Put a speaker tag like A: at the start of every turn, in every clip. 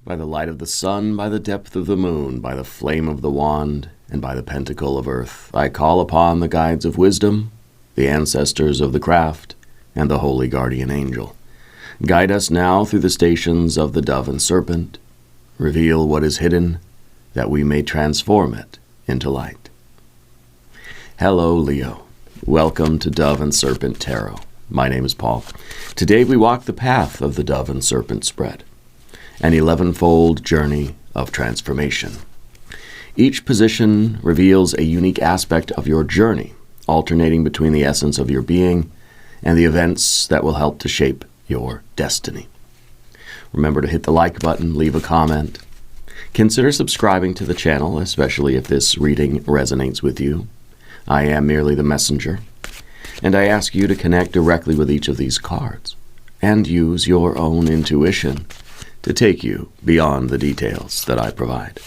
A: By the light of the sun, by the depth of the moon, by the flame of the wand, and by the pentacle of earth, I call upon the guides of wisdom, the ancestors of the craft, and the holy guardian angel. Guide us now through the stations of the dove and serpent. Reveal what is hidden, that we may transform it into light. Hello, Leo. Welcome to Dove and Serpent Tarot. My name is Paul. Today we walk the path of the dove and serpent spread, an 11-fold journey of transformation. Each position reveals a unique aspect of your journey, alternating between the essence of your being and the events that will help to shape your destiny. Remember to hit the like button, leave a comment. Consider subscribing to the channel, especially if this reading resonates with you. I am merely the messenger, and I ask you to connect directly with each of these cards and use your own intuition to take you beyond the details that I provide.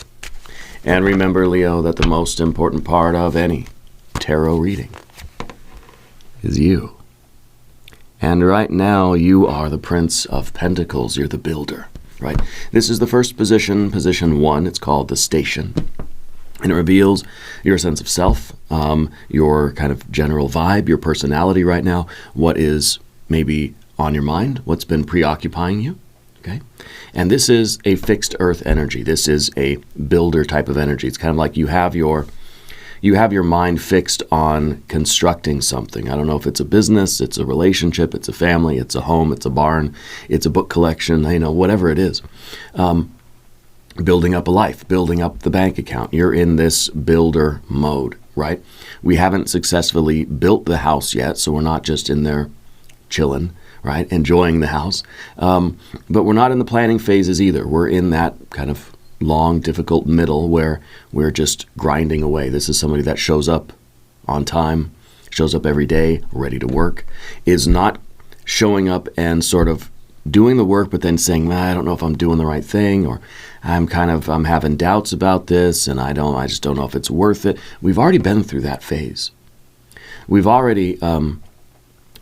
A: And remember, Leo, that the most important part of any tarot reading is you. And right now, you are the Prince of Pentacles. You're the builder, right? This is the first position, position 1. It's called the station. And it reveals your sense of self, your kind of general vibe, your personality right now, what is maybe on your mind, what's been preoccupying you, okay? And this is a fixed earth energy. This is a builder type of energy. It's kind of like you have your mind fixed on constructing something. I don't know if it's a business, it's a relationship, it's a family, it's a home, it's a barn, it's a book collection, whatever it is. Building up a life, building up the bank account. You're in this builder mode, right? We haven't successfully built the house yet, so we're not just in there chilling, right? Enjoying the house. But we're not in the planning phases either. We're in that kind of long, difficult middle where we're just grinding away. This is somebody that shows up on time, shows up every day, ready to work, is not showing up and sort of doing the work, but then saying, I don't know if I'm doing the right thing, or I'm having doubts about this, and I just don't know if it's worth it. We've already been through that phase. We've already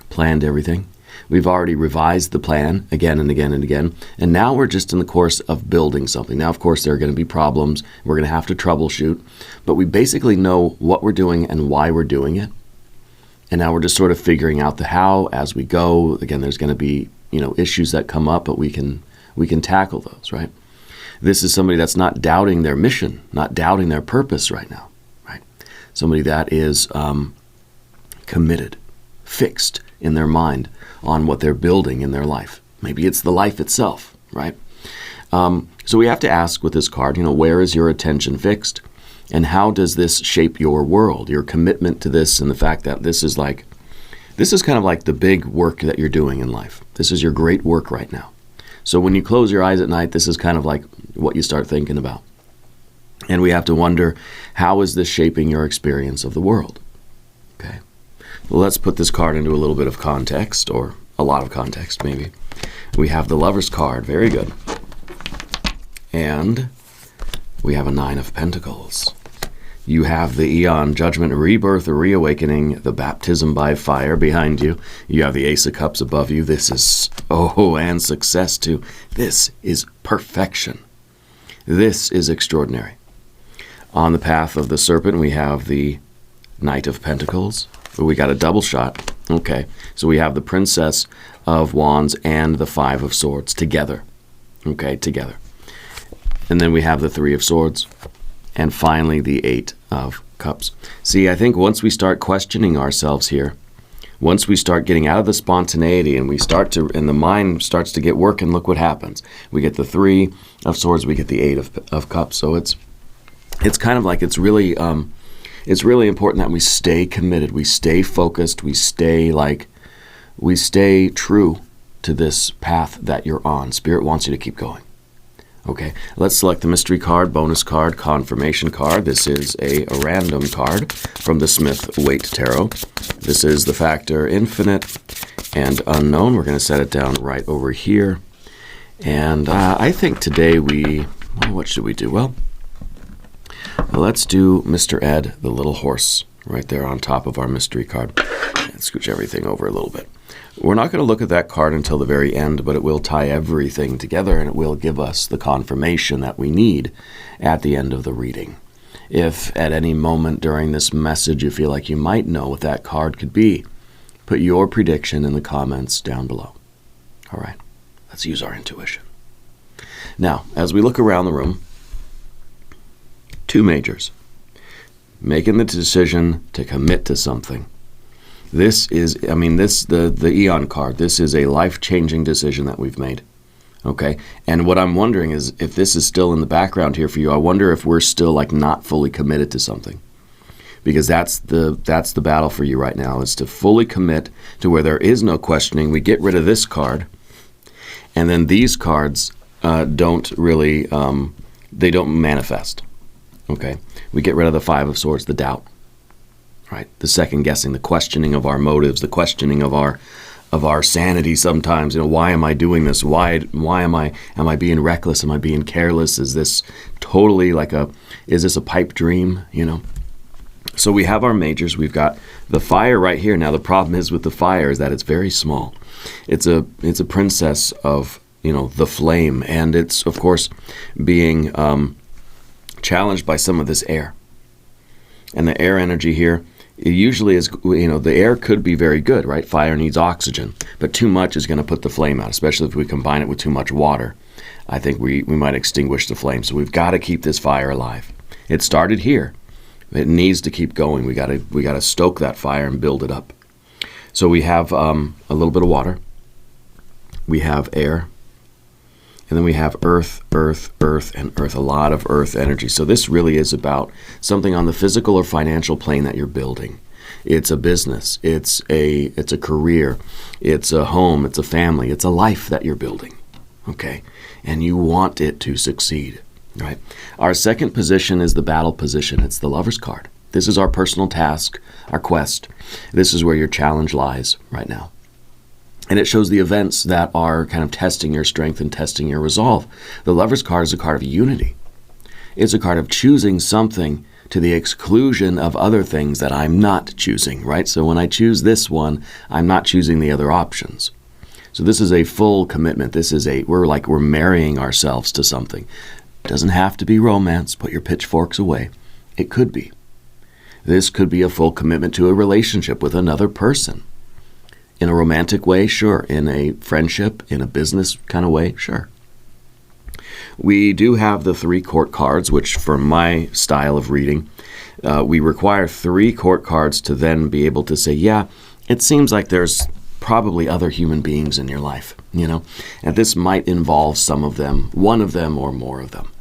A: planned everything. We've already revised the plan again and again and again, and now we're just in the course of building something. Now, of course, there are going to be problems. We're going to have to troubleshoot, but we basically know what we're doing and why we're doing it, and now we're just sort of figuring out the how as we go. Again, there's going to be issues that come up, but we can tackle those, right? This is somebody that's not doubting their mission, not doubting their purpose right now, right? Somebody that is committed, fixed in their mind on what they're building in their life. Maybe it's the life itself, right? So we have to ask with this card, where is your attention fixed? And how does this shape your world, your commitment to this, and the fact that this is kind of like the big work that you're doing in life. This is your great work right now. So when you close your eyes at night, this is kind of like what you start thinking about. And we have to wonder, how is this shaping your experience of the world? Okay. Well, let's put this card into a little bit of context, or a lot of context maybe. We have the Lover's card. Very good. And we have a 9 of Pentacles. You have the Eon, Judgment, Rebirth, Reawakening, the Baptism by Fire behind you. You have the Ace of Cups above you. This is, and Success too. This is perfection. This is extraordinary. On the path of the Serpent, we have the Knight of Pentacles. We got a double shot. Okay, so we have the Princess of Wands and the 5 of Swords together. Okay, together. And then we have the 3 of Swords. And finally, the 8 of Cups. See, I think once we start questioning ourselves here, once we start getting out of the spontaneity and the mind starts to get working, look what happens. We get the 3 of Swords, we get the 8 of Cups. So it's kind of like it's really important that we stay committed, we stay focused, we stay true to this path that you're on. Spirit wants you to keep going. Okay, let's select the mystery card, bonus card, confirmation card. This is a random card from the Smith-Waite Tarot. This is the factor infinite and unknown. We're going to set it down right over here. And I think today what should we do? Well, let's do Mr. Ed, the little horse, right there on top of our mystery card. And scooch everything over a little bit. We're not going to look at that card until the very end, but it will tie everything together, and it will give us the confirmation that we need at the end of the reading. If at any moment during this message you feel like you might know what that card could be, put your prediction in the comments down below. All right, let's use our intuition. Now, as we look around the room, two majors. Making the decision to commit to something. This is, the Eon card, this is a life-changing decision that we've made. Okay? And what I'm wondering is, if this is still in the background here for you, I wonder if we're still like not fully committed to something. Because that's the battle for you right now, is to fully commit to where there is no questioning. We get rid of this card, and then these cards don't really, they don't manifest. Okay? We get rid of the Five of Swords, the doubt. Right? The second guessing, the questioning of our motives, the questioning of our sanity sometimes. Why am I doing this? Why am I being reckless? Am I being careless? Is this totally is this a pipe dream? So we have our majors. We've got the fire right here. Now the problem is with the fire is that it's very small. It's a princess of, the flame, and it's of course being challenged by some of this air. And the air energy here, it usually is, the air could be very good, right? Fire needs oxygen, but too much is going to put the flame out, especially if we combine it with too much water. I think we might extinguish the flame. So we've got to keep this fire alive. It started here. It needs to keep going. We got to stoke that fire and build it up. So we have a little bit of water. We have air. And then we have earth, earth, earth, and earth, a lot of earth energy. So this really is about something on the physical or financial plane that you're building. It's a business, it's a career, it's a home, it's a family, it's a life that you're building, okay? And you want it to succeed, right? Our second position is the battle position. It's the Lover's card. This is our personal task, our quest. This is where your challenge lies right now. And it shows the events that are kind of testing your strength and testing your resolve. The Lover's card is a card of unity. It's a card of choosing something to the exclusion of other things that I'm not choosing, right? So when I choose this one, I'm not choosing the other options. So this is a full commitment. This is we're marrying ourselves to something. It doesn't have to be romance. Put your pitchforks away. It could be. This could be a full commitment to a relationship with another person. In a romantic way, sure. In a friendship, in a business kind of way, sure. We do have the 3 court cards, which for my style of reading, we require 3 court cards to then be able to say, yeah, it seems like there's probably other human beings in your life, and this might involve some of them, one of them or more of them.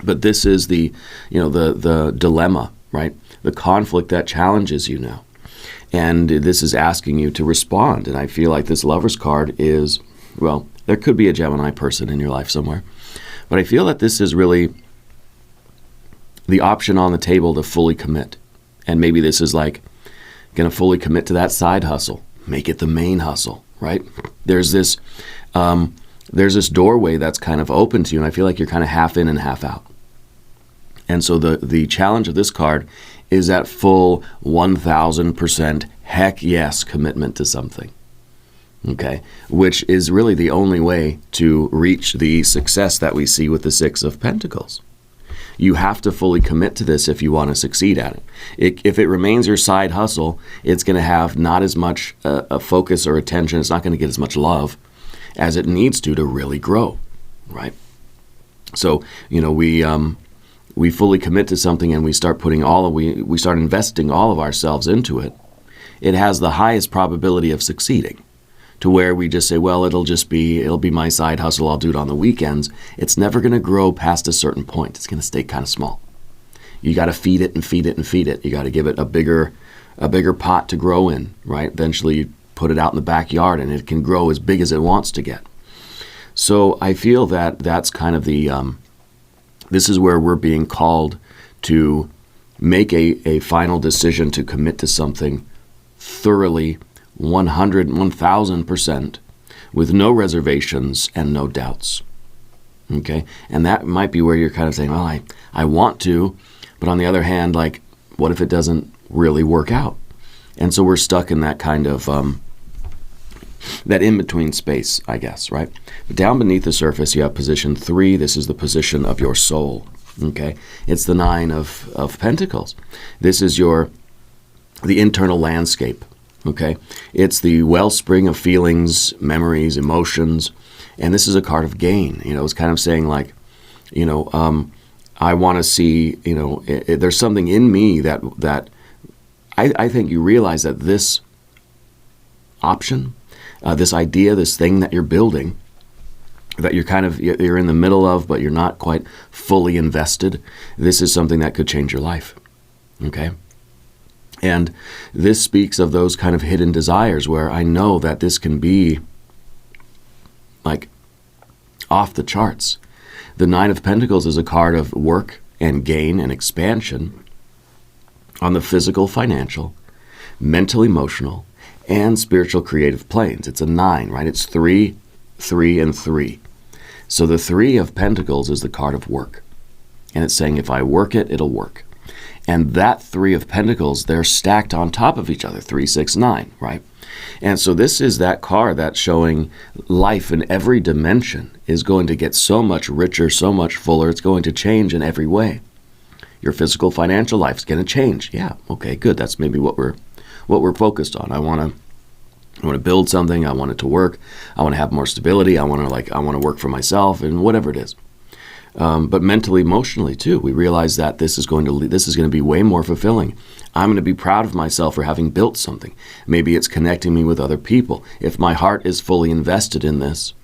A: But this is the dilemma, right? The conflict that challenges you now. And this is asking you to respond. And I feel like this Lover's card is, well, there could be a Gemini person in your life somewhere. But I feel that this is really the option on the table to fully commit. And maybe this is like going to fully commit to that side hustle. Make it the main hustle, right? There's this doorway that's kind of open to you. And I feel like you're kind of half in and half out. And so the challenge of this card is that full 1,000% heck yes commitment to something, okay? Which is really the only way to reach the success that we see with the 6 of Pentacles. You have to fully commit to this if you want to succeed at it. If it remains your side hustle, it's going to have not as much a focus or attention. It's not going to get as much love as it needs to really grow, right? So, we fully commit to something and we start we start investing all of ourselves into it, it has the highest probability of succeeding. To where we just say, well, it'll be my side hustle, I'll do it on the weekends. It's never going to grow past a certain point. It's going to stay kind of small. You got to feed it and feed it and feed it. You got to give it a bigger pot to grow in, right? Eventually you put it out in the backyard and it can grow as big as it wants to get. So I feel that that's kind of this is where we're being called to make a final decision to commit to something thoroughly, 1,000%, with no reservations and no doubts. Okay? And that might be where you're kind of saying, well, I want to, but on the other hand, what if it doesn't really work out? And so we're stuck in that kind of that in-between space, I guess, right? But down beneath the surface, you have position 3. This is the position of your soul, okay? It's the 9 of Pentacles. This is the internal landscape, okay? It's the wellspring of feelings, memories, emotions, and this is a card of gain. It's kind of saying like, I want to see, there's something in me that I think you realize that this option, this idea, this thing that you're building, that you're in the middle of, but you're not quite fully invested, this is something that could change your life, okay? And this speaks of those kind of hidden desires where I know that this can be like off the charts. The 9 of Pentacles is a card of work and gain and expansion on the physical, financial, mental, emotional, and spiritual creative planes. It's a 9, right? It's 3, 3, and 3. So the 3 of Pentacles is the card of work. And it's saying if I work it, it'll work. And that 3 of Pentacles, they're stacked on top of each other, 3, 6, 9, right? And so this is that card that's showing life in every dimension is going to get so much richer, so much fuller. It's going to change in every way. Your physical, financial life is going to change. Yeah, okay, good. That's maybe what we're focused on. I want to build something. I want it to work. I want to have more stability. I want to work for myself and whatever it is. But mentally, emotionally too, we realize that this is going to be way more fulfilling. I'm going to be proud of myself for having built something. Maybe it's connecting me with other people. If my heart is fully invested in this,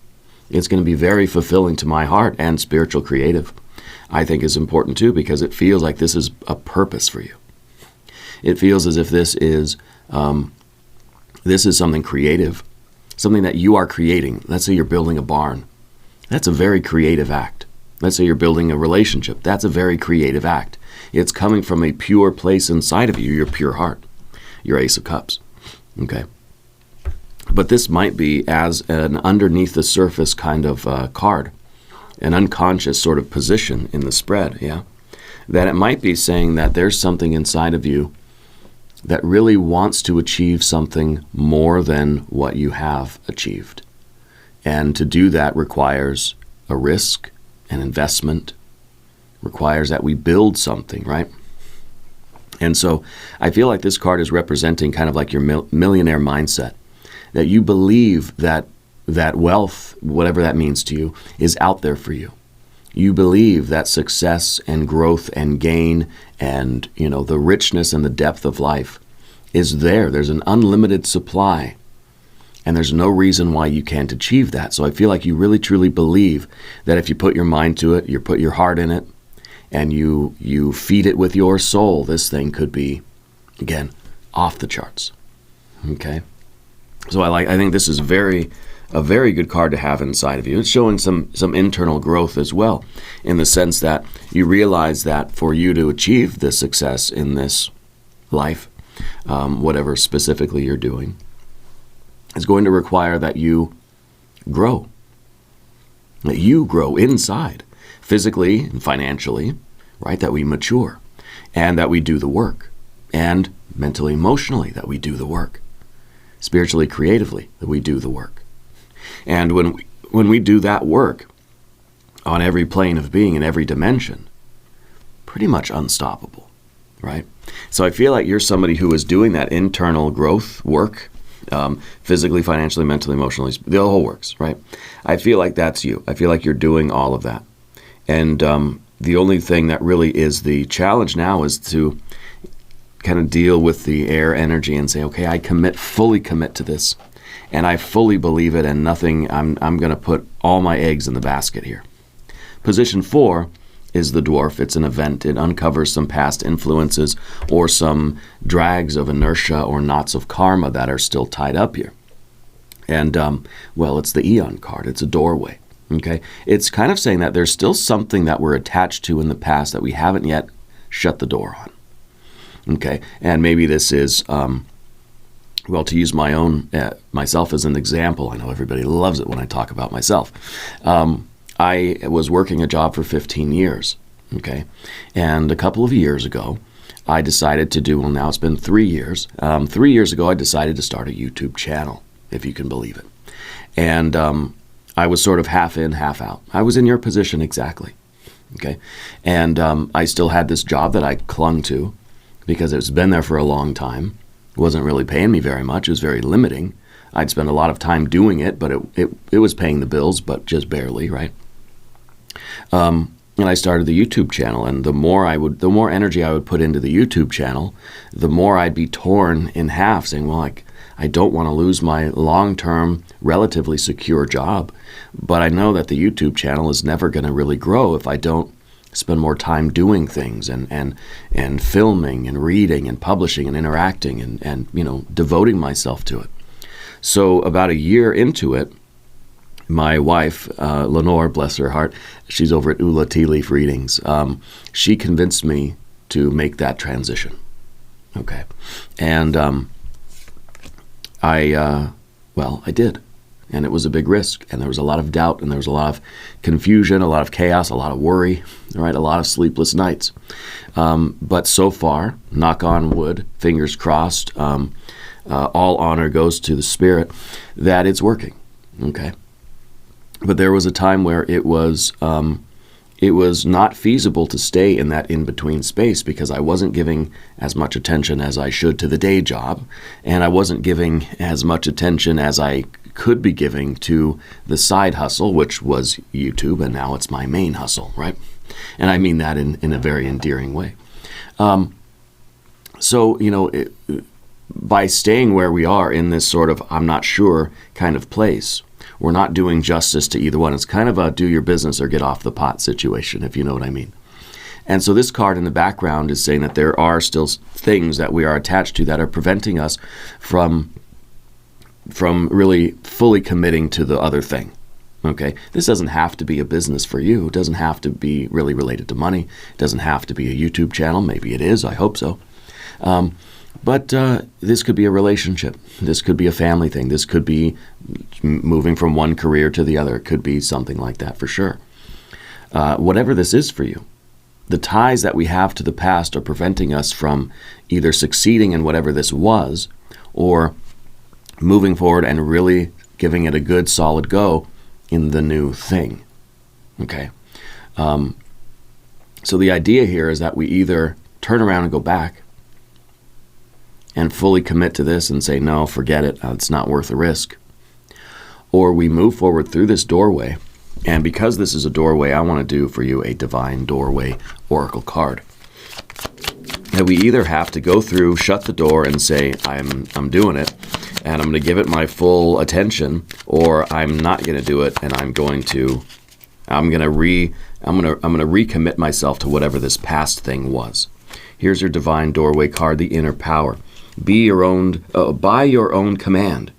A: it's going to be very fulfilling to my heart, and spiritual creative, I think, is important too, because it feels like this is a purpose for you. It feels as if this is something creative, something that you are creating. Let's say you're building a barn. That's a very creative act. Let's say you're building a relationship. That's a very creative act. It's coming from a pure place inside of you, your pure heart, your Ace of Cups. Okay. But this might be as an underneath the surface kind of card, an unconscious sort of position in the spread, yeah? That it might be saying that there's something inside of you that really wants to achieve something more than what you have achieved. And to do that requires a risk, an investment, requires that we build something, right? And so I feel like this card is representing kind of like your millionaire mindset, that you believe that wealth, whatever that means to you, is out there for you. You believe that success and growth and gain and, the richness and the depth of life is there. There's an unlimited supply. And there's no reason why you can't achieve that. So I feel like you really truly believe that if you put your mind to it, you put your heart in it, and you feed it with your soul, this thing could be, again, off the charts. Okay? So I think this is a very good card to have inside of you. It's showing some internal growth as well, in the sense that you realize that for you to achieve this success in this life, whatever specifically you're doing, is going to require that you grow. That you grow inside, physically and financially, right? That we mature, and that we do the work, and mentally, emotionally, that we do the work, spiritually, creatively, that we do the work. And when we do that work on every plane of being in every dimension, pretty much unstoppable, right? So I feel like you're somebody who is doing that internal growth work, physically, financially, mentally, emotionally, the whole works, right? I feel like that's you. I feel like you're doing all of that. And the only thing that really is the challenge now is to kind of deal with the air energy and say, okay, I fully commit to this, and I fully believe it, and nothing, I'm going to put all my eggs in the basket here. Position 4 is the dwarf. It's an event. It uncovers some past influences or some drags of inertia or knots of karma that are still tied up here. And, it's the Eon card. It's a doorway, okay? It's kind of saying that there's still something that we're attached to in the past that we haven't yet shut the door on, okay? And maybe this is, to use myself as an example, I know everybody loves it when I talk about myself. I was working a job for 15 years, okay? And a couple of years ago, I decided to now it's been 3 years. 3 years ago, I decided to start a YouTube channel, if you can believe it. And I was sort of half in, half out. I was in your position exactly. Okay. And I still had this job that I clung to because it's been there for a long time. It wasn't really paying me very much. It was very limiting. I'd spend a lot of time doing it, but it was paying the bills, but just barely, right? And I started the YouTube channel, and the more energy I would put into the YouTube channel, the more I'd be torn in half, saying, well, I don't want to lose my long-term, relatively secure job, but I know that the YouTube channel is never going to really grow if I don't spend more time doing things and filming and reading and publishing and interacting and devoting myself to it. So about a year into it, my wife, Lenore, bless her heart, she's over at Ula Tea Leaf Readings. She convinced me to make that transition. Okay. And I did. And it was a big risk. And there was a lot of doubt, and there was a lot of confusion, a lot of chaos, a lot of worry, right? A lot of sleepless nights. But so far, knock on wood, fingers crossed, all honor goes to the Spirit, that it's working. Okay. But there was a time where it was not feasible to stay in that in-between space because I wasn't giving as much attention as I should to the day job, and I wasn't giving as much attention as I could be giving to the side hustle, which was YouTube, and now it's my main hustle, right? And I mean that in a very endearing way. By staying where we are in this sort of I'm not sure kind of place, we're not doing justice to either one. It's kind of a do your business or get off the pot situation, if you know what I mean. And so this card in the background is saying that there are still things that we are attached to that are preventing us from really fully committing to the other thing. Okay? This doesn't have to be a business for you. It doesn't have to be really related to money. It doesn't have to be a YouTube channel. Maybe it is. I hope so. But this could be a relationship. This could be a family thing. This could be moving from one career to the other. It could be something like that for sure. Whatever this is for you, the ties that we have to the past are preventing us from either succeeding in whatever this was or moving forward and really giving it a good, solid go in the new thing. Okay? So the idea here is that we either turn around and go back and fully commit to this and say, no, forget it, it's not worth the risk. Or we move forward through this doorway, and because this is a doorway, I want to do for you a Divine Doorway Oracle card. That we either have to go through, shut the door, and say, I'm doing it, and I'm going to give it my full attention, or I'm not going to do it, and I'm going to recommit myself to whatever this past thing was. Here's your Divine Doorway card, the Inner Power. By your own command,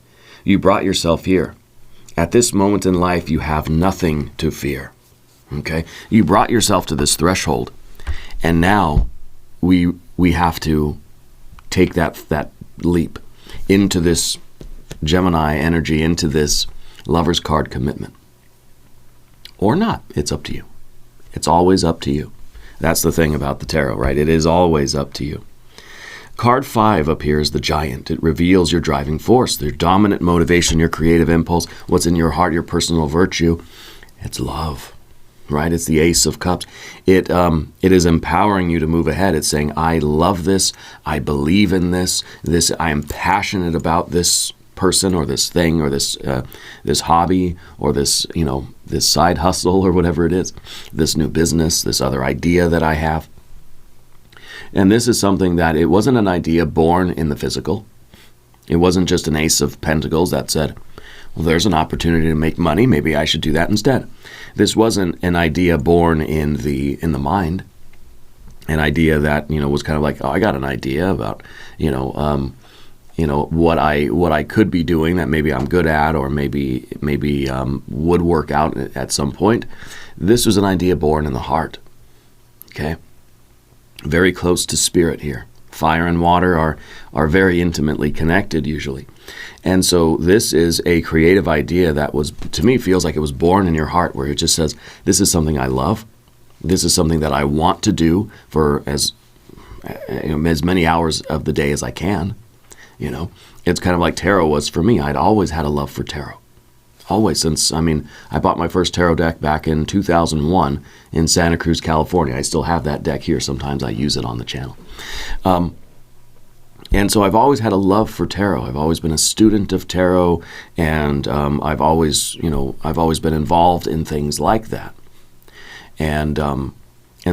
A: you brought yourself here. At this moment in life, you have nothing to fear. Okay? You brought yourself to this threshold, and now we have to take that leap into this Gemini energy, into this Lover's card commitment. Or not. It's up to you. It's always up to you. That's the thing about the tarot, right? It is always up to you. Card 5 appears the Giant. It reveals your driving force, your dominant motivation, your creative impulse, what's in your heart, your personal virtue. It's love, right? It's the Ace of Cups. It is empowering you to move ahead. It's saying, I love this. I believe in this. I am passionate about this person or this thing or this hobby or this side hustle or whatever it is, this new business, this other idea that I have. And this is something that it wasn't an idea born in the physical. It wasn't just an Ace of Pentacles that said, well, there's an opportunity to make money. Maybe I should do that instead. This wasn't an idea born in the mind. An idea that, was kind of like, oh, I got an idea about, what I could be doing that maybe I'm good at or maybe would work out at some point. This was an idea born in the heart. Okay? Very close to spirit here. Fire and water are very intimately connected usually. And so this is a creative idea that was, to me, feels like it was born in your heart, where it just says, this is something I love. This is something that I want to do for as many hours of the day as I can. it's kind of like tarot was for me. I'd always had a love for tarot. Always, since, I bought my first tarot deck back in 2001 in Santa Cruz, California. I still have that deck here. Sometimes I use it on the channel. And so I've always had a love for tarot. I've always been a student of tarot, and I've always been involved in things like that. And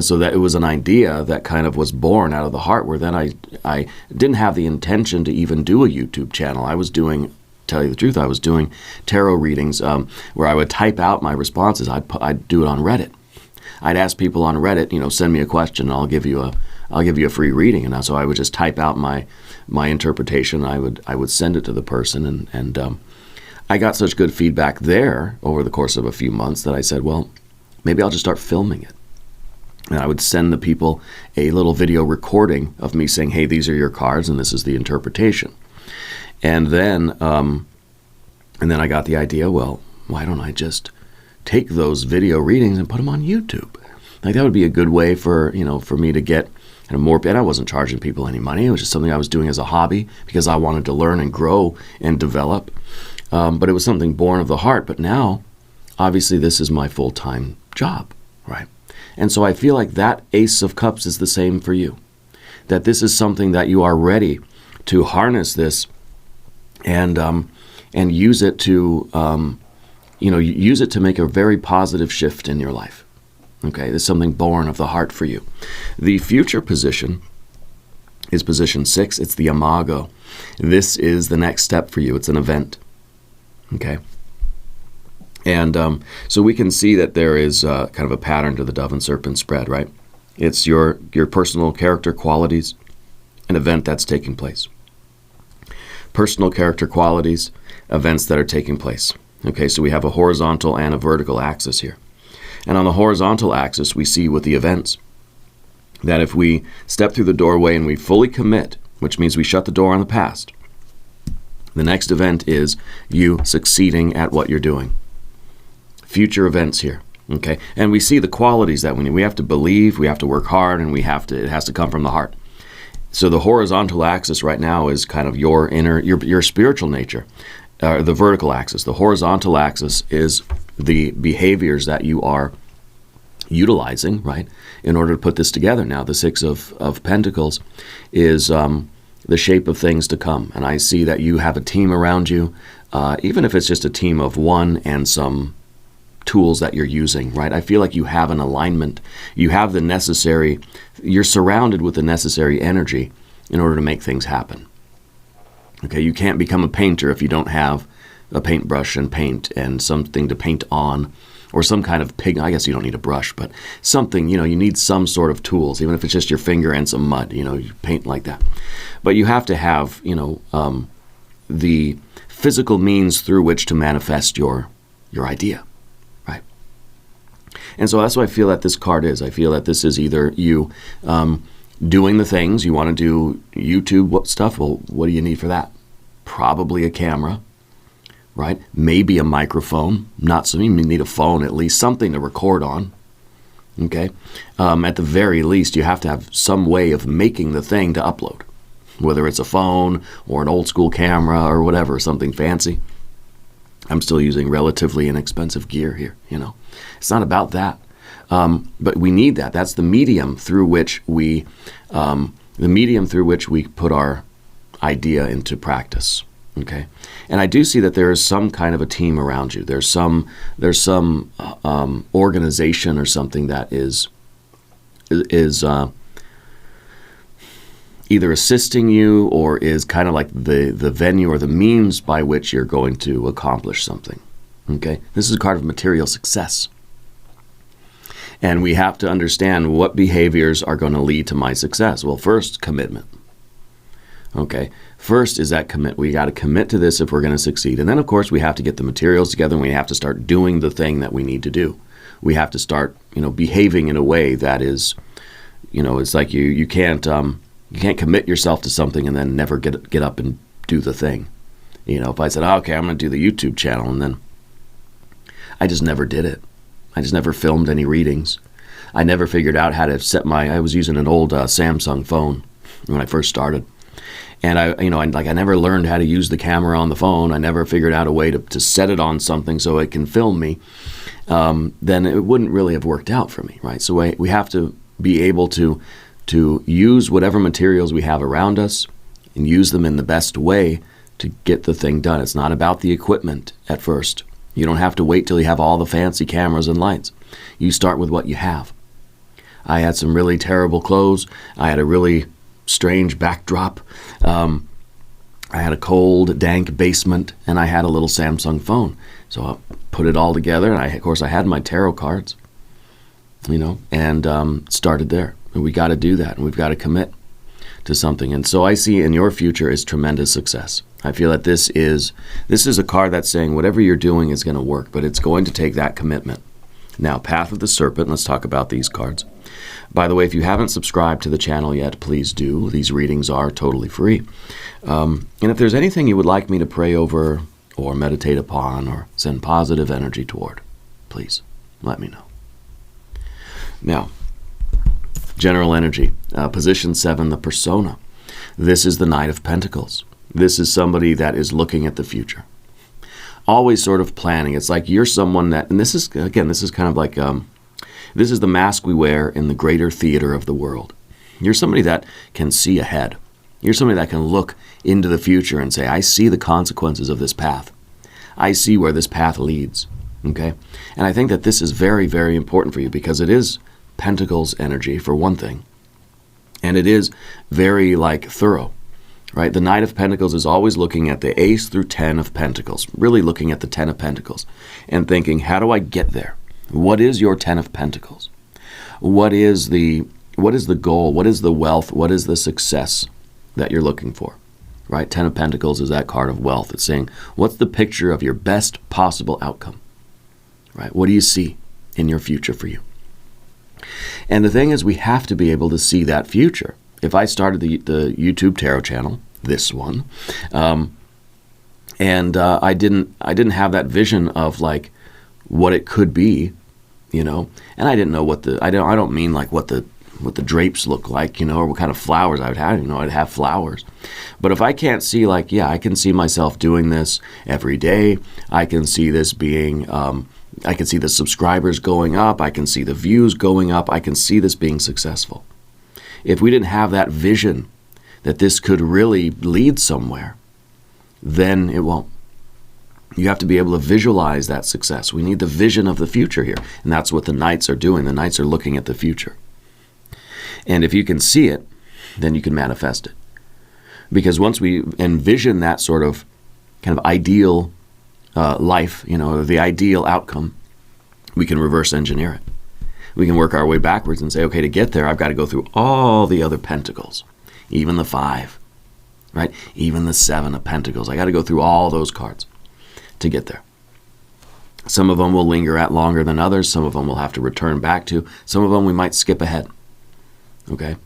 A: so that it was an idea that kind of was born out of the heart, where then I didn't have the intention to even do a YouTube channel. I was doing, tell you the truth, I was doing tarot readings where I would type out my responses. I'd do it on Reddit. I'd ask people on Reddit, send me a question, and I'll give you a free reading. And so I would just type out my interpretation. I would send it to the person, and I got such good feedback there over the course of a few months that I said, well, maybe I'll just start filming it. And I would send the people a little video recording of me saying, hey, these are your cards, and this is the interpretation. And then I got the idea, well, why don't I just take those video readings and put them on YouTube? Like, that would be a good way for me to get more. And I wasn't charging people any money. It was just something I was doing as a hobby because I wanted to learn and grow and develop. But it was something born of the heart. But now, obviously, this is my full-time job, right? And so I feel like that Ace of Cups is the same for you. That this is something that you are ready to harness this and use it to use it to make a very positive shift in your life. Okay, there's something born of the heart for you. The future position is position 6. It's the Imago. This is the next step for you. It's an event. Okay. And so we can see that there is kind of a pattern to the dove and serpent spread, right? It's your personal character qualities, an event that's taking place. Personal character qualities, events that are taking place. Okay, so we have a horizontal and a vertical axis here. And on the horizontal axis, we see with the events that if we step through the doorway and we fully commit, which means we shut the door on the past, the next event is you succeeding at what you're doing. Future events here, okay? And we see the qualities that we need. We have to believe, we have to work hard, and it has to come from the heart. So the horizontal axis right now is kind of your inner, your spiritual nature. The vertical axis. The horizontal axis is the behaviors that you are utilizing, right, in order to put this together. Now, the Six of Pentacles is the shape of things to come. And I see that you have a team around you, even if it's just a team of one and some tools that you're using, right? I feel like you have an alignment. You have the necessary, you're surrounded with the necessary energy in order to make things happen. Okay, you can't become a painter if you don't have a paintbrush and paint and something to paint on, or some kind of I guess you don't need a brush, but something, you need some sort of tools, even if it's just your finger and some mud, you paint like that. But you have to have, the physical means through which to manifest your idea, right? And so that's what I feel that this card is. I feel that this is either you doing the things, you want to do YouTube stuff. Well, what do you need for that? Probably a camera, right? Maybe a microphone. Not so you need a phone, at least something to record on. Okay? At the very least, you have to have some way of making the thing to upload, whether it's a phone or an old school camera or whatever, something fancy. I'm still using relatively inexpensive gear here, It's not about that. But we need that. That's the medium through which we put our idea into practice. Okay, and I do see that there is some kind of a team around you. There's some organization or something that is either assisting you or is kind of like the venue or the means by which you're going to accomplish something. Okay, this is a card of material success. And we have to understand what behaviors are going to lead to my success. Well, first, commitment. Okay, first is that commit. We got to commit to this if we're going to succeed. And then, of course, we have to get the materials together and we have to start doing the thing that we need to do. We have to start, behaving in a way that is, it's like you can't commit yourself to something and then never get up and do the thing. If I said, okay, I'm going to do the YouTube channel, and then I just never did it. I just never filmed any readings. I never figured out how to set I was using an old Samsung phone when I first started. and I never learned how to use the camera on the phone. I never figured out a way to set it on something so it can film me. Then it wouldn't really have worked out for me, right? So we have to be able to use whatever materials we have around us and use them in the best way to get the thing done. It's not about the equipment at first. You don't have to wait till you have all the fancy cameras and lights. You start with what you have. I had some really terrible clothes. I had a really strange backdrop. I had a cold, dank basement, and I had a little Samsung phone. So I put it all together, and of course I had my tarot cards, and started there. And we got to do that, and we've got to commit to something. And so I see in your future is tremendous success. I feel that this is a card that's saying whatever you're doing is going to work, but it's going to take that commitment. Now, Path of the Serpent, let's talk about these cards. By the way, if you haven't subscribed to the channel yet, please do. These readings are totally free. And if there's anything you would like me to pray over or meditate upon or send positive energy toward, please let me know. Now, general energy, position 7, the persona. This is the Knight of Pentacles. This is somebody that is looking at the future. Always sort of planning. It's like you're someone that, and this is kind of like, this is the mask we wear in the greater theater of the world. You're somebody that can see ahead. You're somebody that can look into the future and say, I see the consequences of this path. I see where this path leads. Okay? And I think that this is very, very important for you because it is Pentacles energy, for one thing. And it is very, thorough. Right? The Knight of Pentacles is always looking at the Ace through 10 of Pentacles, really looking at the 10 of Pentacles and thinking, how do I get there? What is your 10 of Pentacles? What is the goal? What is the wealth? What is the success that you're looking for? Right? 10 of Pentacles is that card of wealth. It's saying, what's the picture of your best possible outcome? Right? What do you see in your future for you? And the thing is, we have to be able to see that future. If I started the YouTube tarot channel, this one, and I didn't have that vision of what it could be, and I didn't know I don't mean what the drapes look like, or what kind of flowers I would have. I'd have flowers. But if I can't see I can see myself doing this every day. I can see this being, I can see the subscribers going up. I can see the views going up. I can see this being successful. If we didn't have that vision that this could really lead somewhere, then it won't. You have to be able to visualize that success. We need the vision of the future here. And that's what the Knights are doing. The Knights are looking at the future. And if you can see it, then you can manifest it. Because once we envision that sort of kind of ideal life, the ideal outcome, we can reverse engineer it. We can work our way backwards and say, okay, to get there, I've got to go through all the other pentacles, even the 5, right? Even the 7 of Pentacles. I got to go through all those cards to get there. Some of them will linger at longer than others. Some of them we'll have to return back to. Some of them we might skip ahead, okay?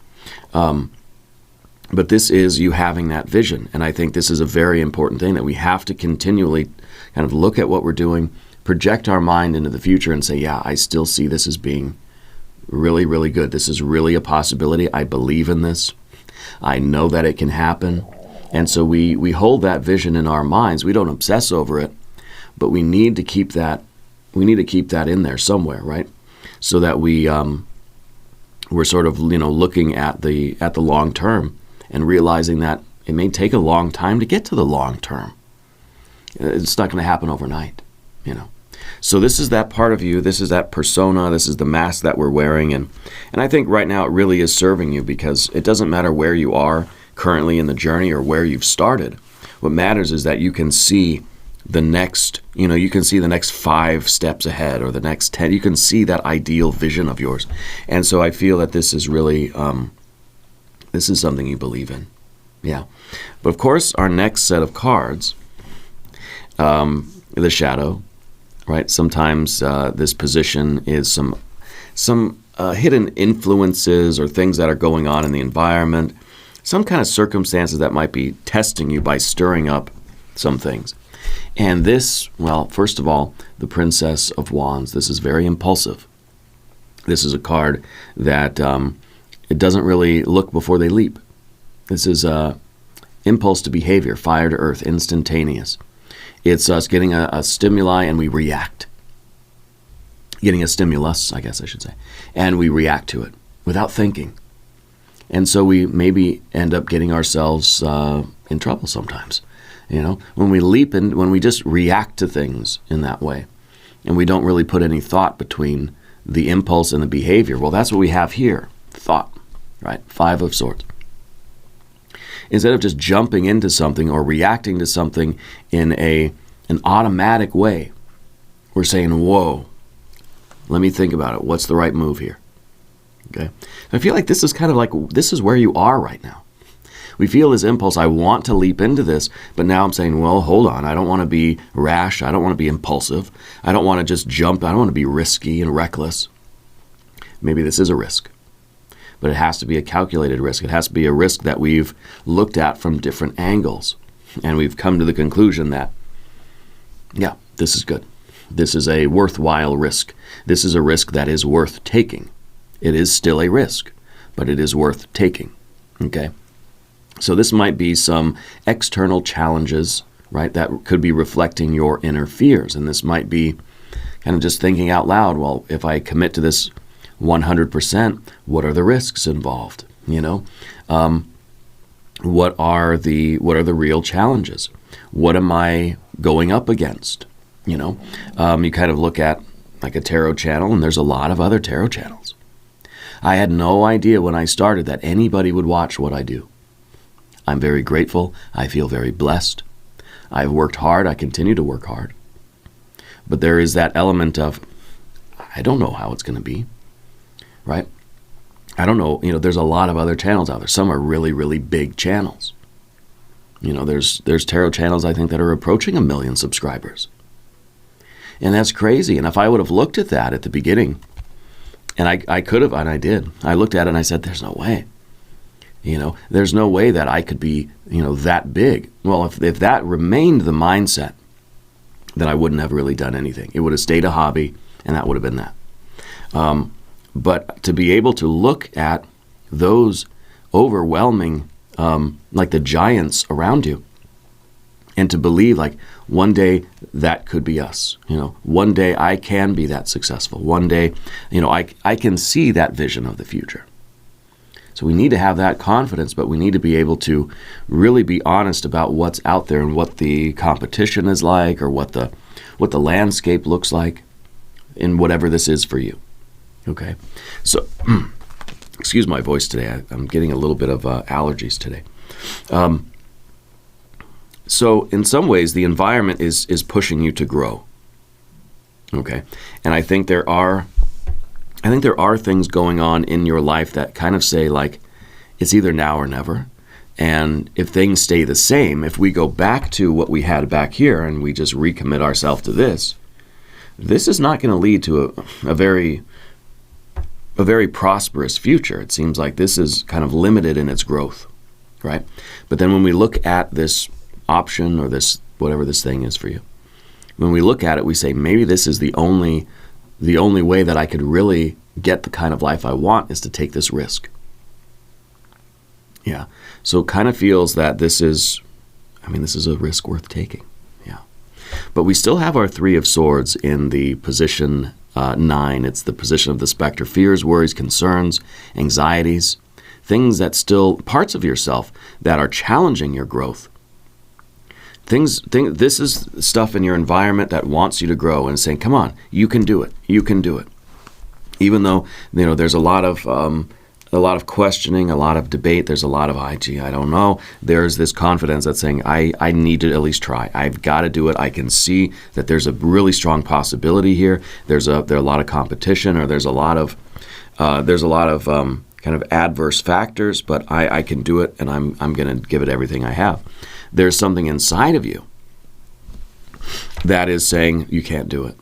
A: But this is you having that vision, and I think this is a very important thing that we have to continually kind of look at what we're doing, project our mind into the future and say, yeah, I still see this as being really, really good. This is really a possibility. I believe in this. I know that it can happen. And so we hold that vision in our minds. We don't obsess over it, but we need to keep that in there somewhere, right? So that we're sort of, looking at the long term and realizing that it may take a long time to get to the long term. It's not going to happen overnight, So this is that part of you. This is that persona. This is the mask that we're wearing. And I think right now it really is serving you because it doesn't matter where you are currently in the journey or where you've started. What matters is that you can see the next, you can see the next 5 steps ahead or the next 10. You can see that ideal vision of yours. And so I feel that this is really, this is something you believe in. Yeah. But of course, our next set of cards, the shadow, right? Sometimes this position is some hidden influences or things that are going on in the environment, some kind of circumstances that might be testing you by stirring up some things. And this, well, first of all, the Princess of Wands. This is very impulsive. This is a card that it doesn't really look before they leap. This is Impulse to behavior, fire to earth, instantaneous. It's us getting a stimuli and we react. Getting a stimulus, I guess I should say, and we react to it without thinking. And so we maybe end up getting ourselves in trouble sometimes. When we just react to things in that way, and we don't really put any thought between the impulse and the behavior. Well, that's what we have here, thought, right? 5 of Swords. Instead of just jumping into something or reacting to something in an automatic way, we're saying, whoa, let me think about it. What's the right move here? Okay. I feel like this is kind of like, this is where you are right now. We feel this impulse, I want to leap into this, but now I'm saying, well, hold on. I don't want to be rash. I don't want to be impulsive. I don't want to just jump. I don't want to be risky and reckless. Maybe this is a risk, but it has to be a calculated risk. It has to be a risk that we've looked at from different angles, and we've come to the conclusion that, yeah, this is good. This is a worthwhile risk. This is a risk that is worth taking. It is still a risk, but it is worth taking, okay? So this might be some external challenges, right, that could be reflecting your inner fears. And this might be kind of just thinking out loud, well, if I commit to this 100%, what are the risks involved? What are the real challenges? What am I going up against? You kind of look at like a tarot channel, and there's a lot of other tarot channels. I had no idea when I started that anybody would watch what I do. I'm very grateful. I feel very blessed. I've worked hard. I continue to work hard. But there is that element of, I don't know how it's going to be, right? I don't know. There's a lot of other channels out there. Some are really, really big channels. There's tarot channels, I think, that are approaching 1 million subscribers. And that's crazy. And if I would have looked at that at the beginning, and I could have, and I did, I looked at it and I said, there's no way. There's no way that I could be, that big. Well, if that remained the mindset, then I wouldn't have really done anything. It would have stayed a hobby, and that would have been that. But to be able to look at those overwhelming, like the giants around you, and to believe like one day that could be us. One day I can be that successful. One day, I can see that vision of the future. So we need to have that confidence, but we need to be able to really be honest about what's out there and what the competition is like, or what the landscape looks like in whatever this is for you. Okay? So, excuse my voice today. I'm getting a little bit of allergies today. So in some ways, the environment is pushing you to grow. Okay? And I think there are things going on in your life that kind of say, like, it's either now or never. And if things stay the same, if we go back to what we had back here and we just recommit ourselves to this is not going to lead to a very prosperous future. It seems like this is kind of limited in its growth, right? But then when we look at this option or this, whatever this thing is for you, when we look at it, we say, maybe this is the only way that I could really get the kind of life I want is to take this risk. Yeah. So it kind of feels that this is a risk worth taking. Yeah. But we still have our 3 of Swords in the position 9. It's the position of the specter. Fears, worries, concerns, anxieties, things that still, parts of yourself that are challenging your growth. This is stuff in your environment that wants you to grow and saying, come on, you can do it. You can do it. Even though, there's a lot of questioning, a lot of debate. There's a lot of, I don't know. There's this confidence that's saying, I need to at least try. I've got to do it. I can see that there's a really strong possibility here. There are a lot of competition, or there's a lot of kind of adverse factors, but I can do it, and I'm going to give it everything I have. There's something inside of you that is saying, you can't do it.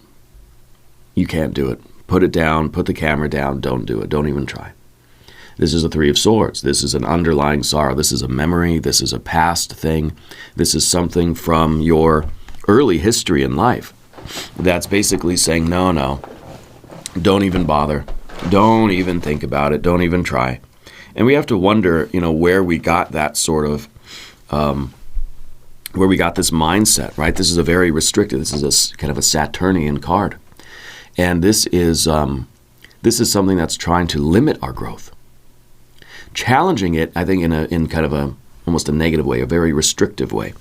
A: You can't do it. Put it down. Put the camera down. Don't do it. Don't even try. This is a 3 of Swords. This is an underlying sorrow. This is a memory. This is a past thing. This is something from your early history in life that's basically saying, no, don't even bother. Don't even think about it. Don't even try. And we have to wonder, where we got that sort of where we got this mindset, right? This is a very restricted, this is a kind of a Saturnian card. And this is something that's trying to limit our growth. Challenging it, I think, in kind of almost a negative way, a very restrictive way.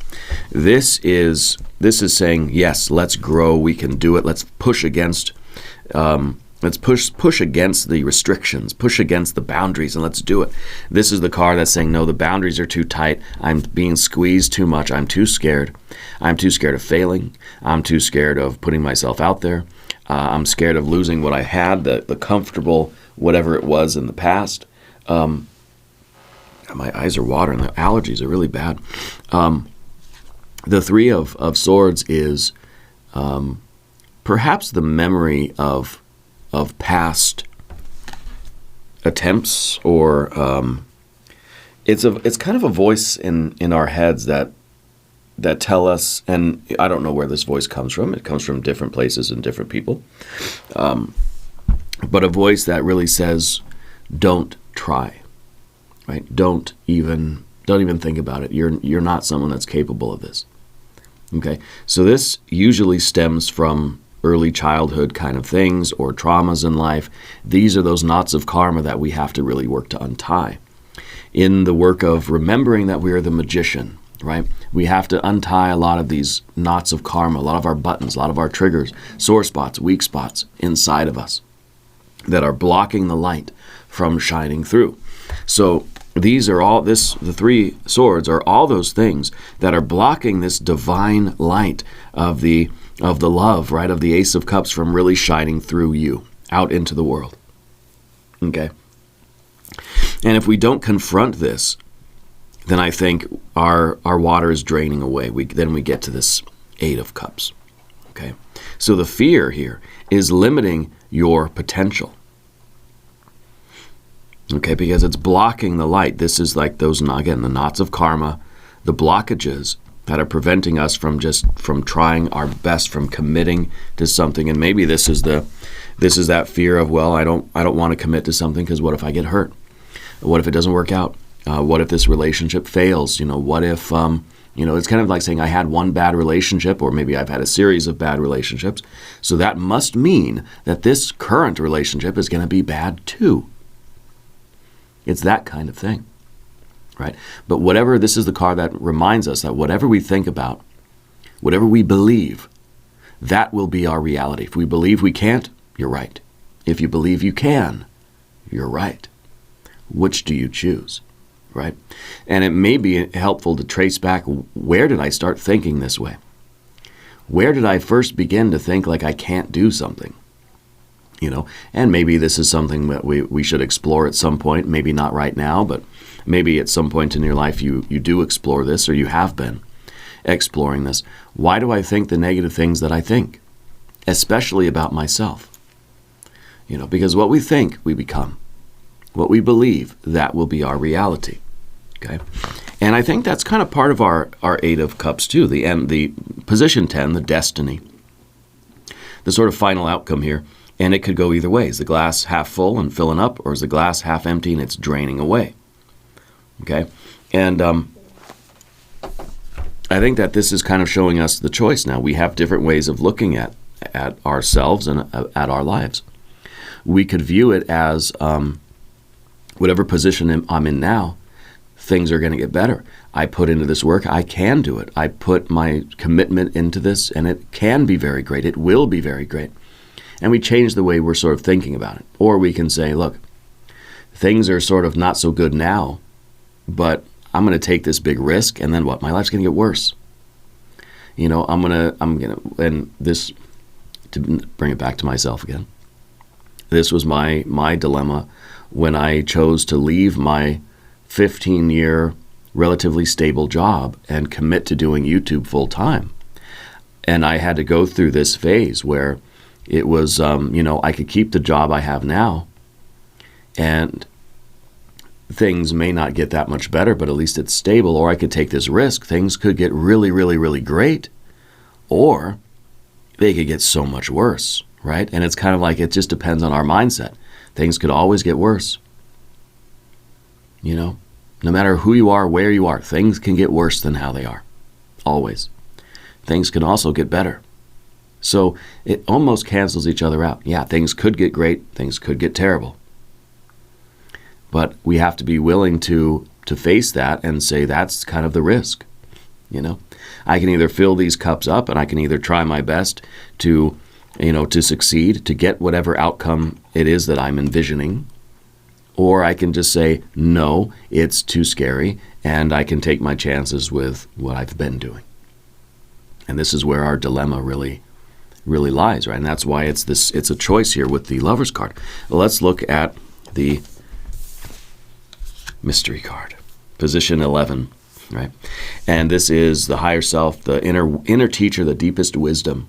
A: This is saying, yes, let's grow, we can do it, let's push against push against the restrictions, push against the boundaries, and let's do it. This is the card that's saying, no, the boundaries are too tight. I'm being squeezed too much. I'm too scared. I'm too scared of failing. I'm too scared of putting myself out there. I'm scared of losing what I had, the comfortable whatever it was in the past. My eyes are watering. The allergies are really bad. The Three of Swords is perhaps the memory of past attempts, or it's kind of a voice in our heads that tell us, and I don't know where this voice comes from. It comes from different places and different people, but a voice that really says, "Don't try, right? Don't even think about it. You're not someone that's capable of this." Okay, so this usually stems from early childhood kind of things or traumas in life. These are those knots of karma that we have to really work to untie. In the work of remembering that we are the magician, right? We have to untie a lot of these knots of karma, a lot of our buttons, a lot of our triggers, sore spots, weak spots inside of us that are blocking the light from shining through. So these are all, the Three Swords are all those things that are blocking this divine light of the love, right, of the Ace of Cups from really shining through you out into the world. Okay? And if we don't confront this, then I think our water is draining away. Then we get to this Eight of Cups. Okay? So the fear here is limiting your potential. Okay, because it's blocking the light. This is like those, again, the knots of karma, the blockages that are preventing us from trying our best, from committing to something. And maybe this is that fear of, well, I don't want to commit to something because what if I get hurt? What if it doesn't work out? What if this relationship fails? What if it's kind of like saying I had one bad relationship, or maybe I've had a series of bad relationships. So that must mean that this current relationship is going to be bad too. It's that kind of thing, right? But this is the card that reminds us that whatever we think about, whatever we believe, that will be our reality. If we believe we can't, you're right. If you believe you can, you're right. Which do you choose, right? And it may be helpful to trace back, where did I start thinking this way? Where did I first begin to think like I can't do something? And maybe this is something that we should explore at some point, maybe not right now, but maybe at some point in your life you do explore this, or you have been exploring this. Why do I think the negative things that I think, especially about myself? Because what we think, we become. What we believe, that will be our reality. Okay? And I think that's kind of part of our Eight of Cups too, the position 10, the destiny, the sort of final outcome here. And it could go either way. Is the glass half full and filling up, or is the glass half empty and it's draining away? Okay? And I think that this is kind of showing us the choice now. We have different ways of looking at ourselves and at our lives. We could view it as whatever position I'm in now, things are going to get better. I put into this work, I can do it. I put my commitment into this, and it can be very great. It will be very great. And we change the way we're sort of thinking about it. Or we can say, look, things are sort of not so good now, but I'm going to take this big risk, and then what? My life's going to get worse. And this, to bring it back to myself again, this was my dilemma when I chose to leave my 15-year relatively stable job and commit to doing YouTube full time. And I had to go through this phase where it was, I could keep the job I have now, and things may not get that much better, but at least it's stable, or I could take this risk. Things could get really, really, really great, or they could get so much worse, right? And it's kind of like, it just depends on our mindset. Things could always get worse, No matter who you are, where you are, things can get worse than how they are. Always. Things can also get better. So it almost cancels each other out. Yeah, things could get great, things could get terrible. But we have to be willing to face that and say that's kind of the risk. You know, I can either fill these cups up and I can either try my best to, to succeed, to get whatever outcome it is that I'm envisioning, or I can just say, no, it's too scary, and I can take my chances with what I've been doing. And this is where our dilemma really lies, right? And that's why it's a choice here with the Lover's card. Let's look at the mystery card, position 11, right? And this is the higher self, the inner teacher, the deepest wisdom.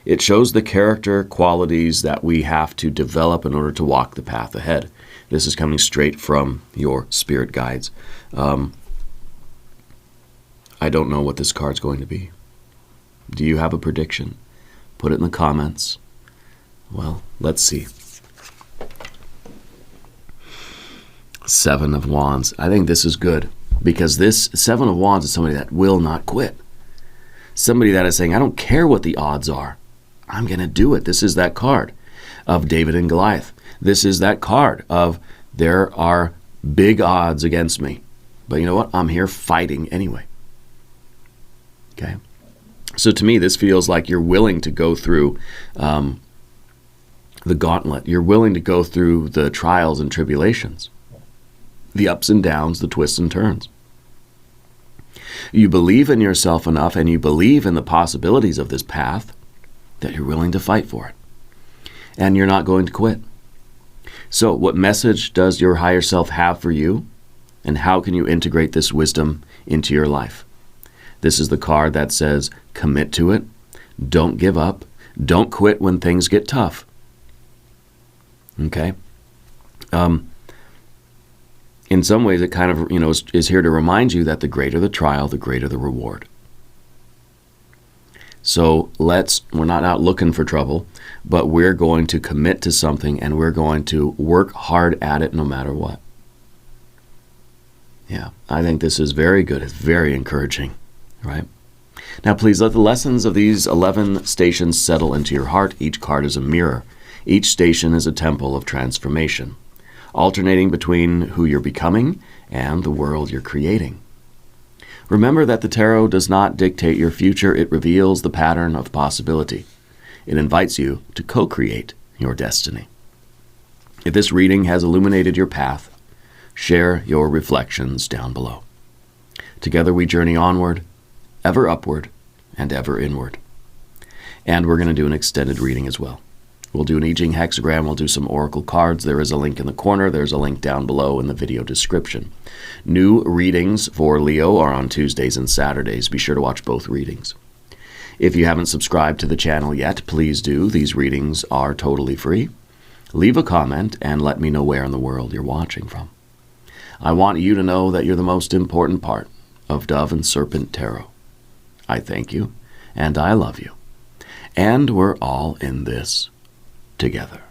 A: It shows the character qualities that we have to develop in order to walk the path ahead. This is coming straight from your spirit guides. I don't know what this card's going to be. Do you have a prediction? Put it in the comments. Well, let's see. Seven of Wands. I think this is good because this Seven of Wands is somebody that will not quit. Somebody that is saying, I don't care what the odds are. I'm going to do it. This is that card of David and Goliath. This is that card of there are big odds against me. But you know what? I'm here fighting anyway. Okay? So to me, this feels like you're willing to go through the gauntlet. You're willing to go through the trials and tribulations, the ups and downs, the twists and turns. You believe in yourself enough and you believe in the possibilities of this path that you're willing to fight for it. And you're not going to quit. So what message does your higher self have for you? And how can you integrate this wisdom into your life? This is the card that says, commit to it. Don't give up. Don't quit when things get tough. Okay? In some ways, it kind of, is here to remind you that the greater the trial, the greater the reward. So we're not out looking for trouble, but we're going to commit to something and we're going to work hard at it no matter what. Yeah, I think this is very good. It's very encouraging, right? Now, please let the lessons of these 11 stations settle into your heart. Each card is a mirror. Each station is a temple of transformation, alternating between who you're becoming and the world you're creating. Remember that the tarot does not dictate your future. It reveals the pattern of possibility. It invites you to co-create your destiny. If this reading has illuminated your path, share your reflections down below. Together we journey onward, ever upward, and ever inward. And we're going to do an extended reading as well. We'll do an I Ching hexagram. We'll do some oracle cards. There is a link in the corner. There's a link down below in the video description. New readings for Leo are on Tuesdays and Saturdays. Be sure to watch both readings. If you haven't subscribed to the channel yet, please do. These readings are totally free. Leave a comment and let me know where in the world you're watching from. I want you to know that you're the most important part of Dove and Serpent Tarot. I thank you, and I love you. And we're all in this together.